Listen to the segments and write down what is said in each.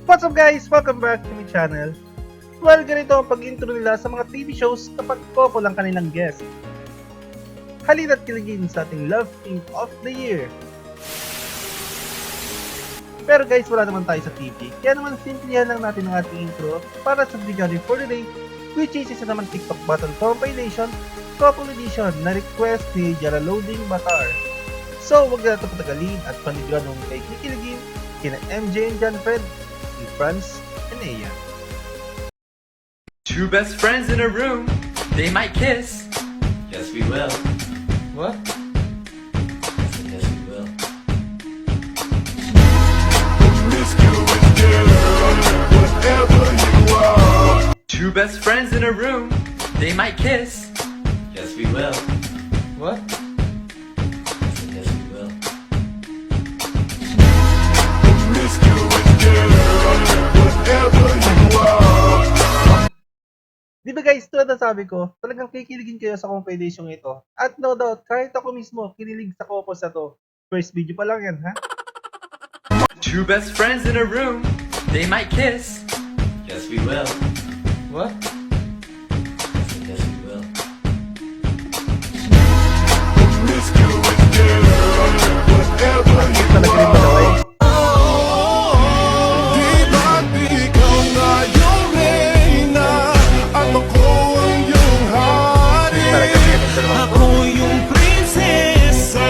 What's up guys? Welcome back to my channel. Well, ganito ang pag-intro nila sa mga TV shows kapag couple ang kanilang guest. Halina't kiligin sa ating Love Team of the Year. Pero guys, wala naman tayo sa TV, kaya naman simplihan lang natin ang ating intro para sa video for the day, which is isa naman TikTok Battle Compilation Couple Edition na request ni Jara Loading Batar. So, wag na ito patagalin at paniguradong kay kikiligin kina MJ and JohnFred, si Franz and Aya. Two best friends in a room, they might kiss. Yes, we will. What? Yes, we will. Two best friends in a room, they might kiss. Yes, we will. What? Yes, we will. Di ba guys, tulad na sabi ko, talagang kikiligin kayo sa compilation ito. At no doubt, kahit ako mismo, kinilig sa couples na to. First video pa lang yan, ha? Two best friends in a room, they might kiss. Yes, we will. What? Yes, we will. Talaga rin ba daw eh? Talaga rin ang dalawang Ako yung prinsesa,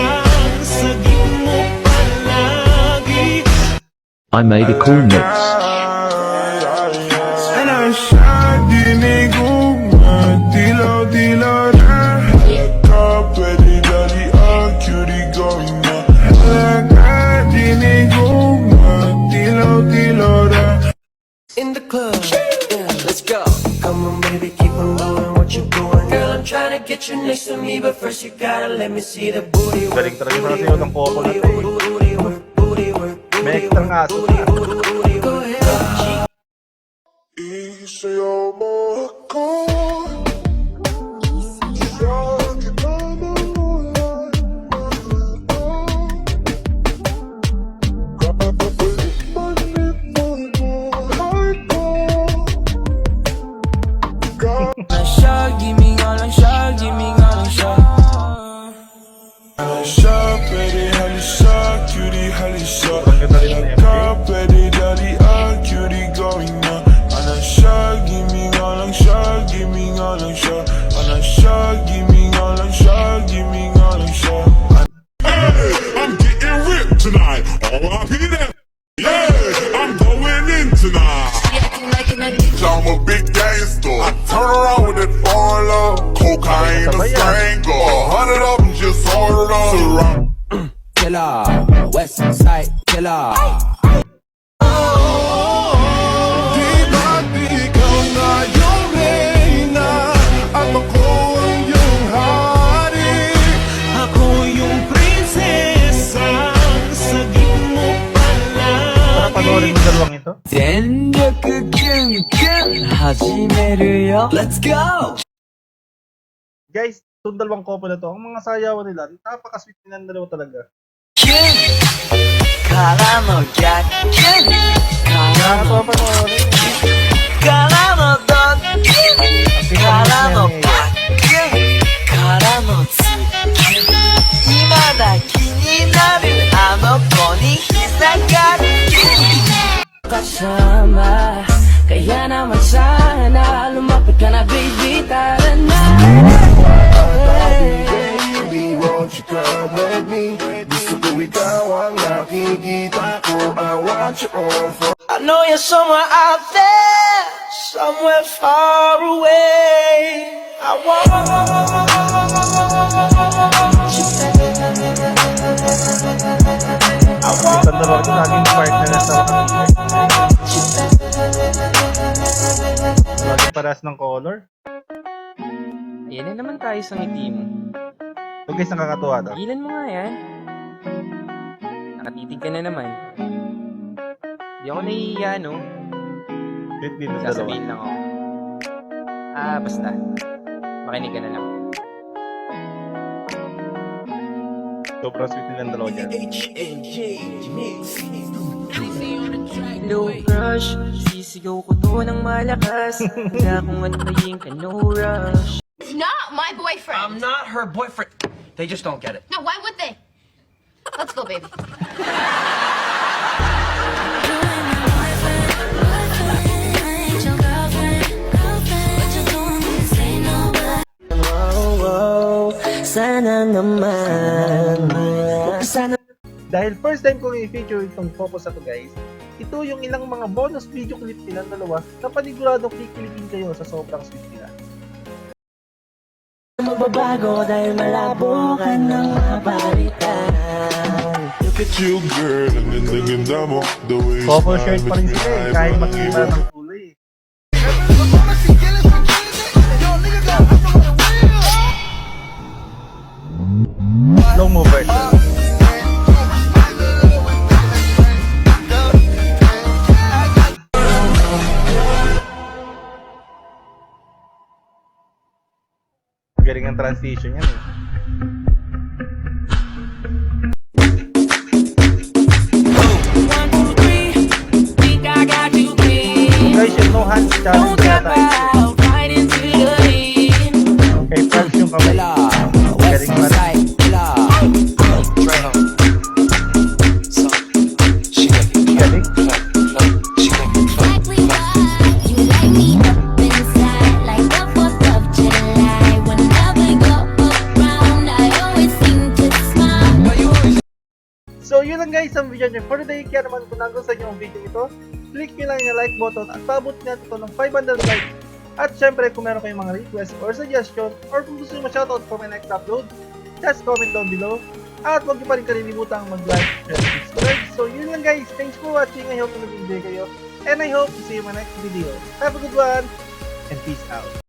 sagip mo palagi. I made a cool mix. And I shot dinig dilaw na. Pwede dali ang cutie going na. Dinig dilaw na. In the club, yeah, let's go. Come on, baby, keep on doing what you're doing. Girl, I'm trying to get you next to me, but first you gotta let me see the booty work. Galing talaga sa kasi ng couple na to eh. Booty work, booty work, May extra nga aso. booty work. Go ahead. Isayaw mo ako. Pwede halisa, cutie halisa. Pwede dali ang cutie going na. Anak siya, gimme nga lang siya, gimme nga lang siya. Anak siya, gimme nga lang siya, gimme nga lang siya. Hey, I'm getting ripped tonight. All up in that. Yeah, I'm going in tonight. I'm a big gangster. I turn around with that foreign love. Cocaine and strangle. 100 of them just ordered up. Killer, West Side Killer. Di ba't ikaw na yung reyna? At ako ang iyong hari. Ako yung prinsesa, sagip mo Para panoorin mo dalawang ito. 全力キュンキュン始めるよ Let's go! Guys, itong dalawang couple na to, ang mga sayawan nila, napaka-sweet nila ng dalawa talaga. キュンからの逆キュンからの Nakakatawa panoorin. からのドッキリからのパッキュンからのツッキュン今だ気になるあの子に膝がキュン Kasama kaya naman sana lumapit ka na baby tara na Baby, won't you come with me? Gusto ko ikaw ang nakikita ko. I want you all for I know you're somewhere out there, somewhere far away. I want Itong dalawa ito, laging partner na sa laging parehas ng color. Yan na naman tayo sa ngiti mo. So guys, nakakatuwa to. Gilan mo nga yan. Nakatitig ka na naman. Di ako nahihiya, no? Sweet dito sa dalawa. Sasabihin lang ako. Basta. Makinig ka na lang. Sobrang sweet nilang dalawa dyan. Hello crush, sisigaw ko to ng malakas. Handa kong antayin ka, no rush. It's not my boyfriend. I'm not her boyfriend. They just don't get it. No, why would they? Let's go, baby. Sana naman. Sana Dahil first time ko i-feature itong focus na to guys, ito yung ilang mga bonus video clip nilang dalawa na paniguradong kikilikin kayo sa sobrang sweet nila. magbabago dahil malabo ka ng mapalitan. Look at you, girl, ang ganda mo. The way you Couple smile shirt pa rin makes me sila eh, high, kahit baby. magkita ng kulay eh. Slow mo version. Galing ang transition yan eh. Guys, yung no hands challenge na tayo. Okay, Franz yung kamay. Galing pa rin. Galing. Exactly why you light me up inside like the 4th of July. Whenever you're around, I always seem to smile. So yun lang guys ang video nyo for today. Kaya naman kung nagustuhan nyo ang video ito, click nyo lang yung like button at paabot natin ito ng 500 likes. At syempre kung meron kayong mga request or suggestion or kung gusto nyo ma-shoutout for my next upload, just comment down below. At huwag nyo pa rin kalilimutang mag-like, share, and subscribe. So yun lang guys, thanks for watching. I hope na nag-enjoy kayo and I hope to see you in my next video. Have a good one and peace out.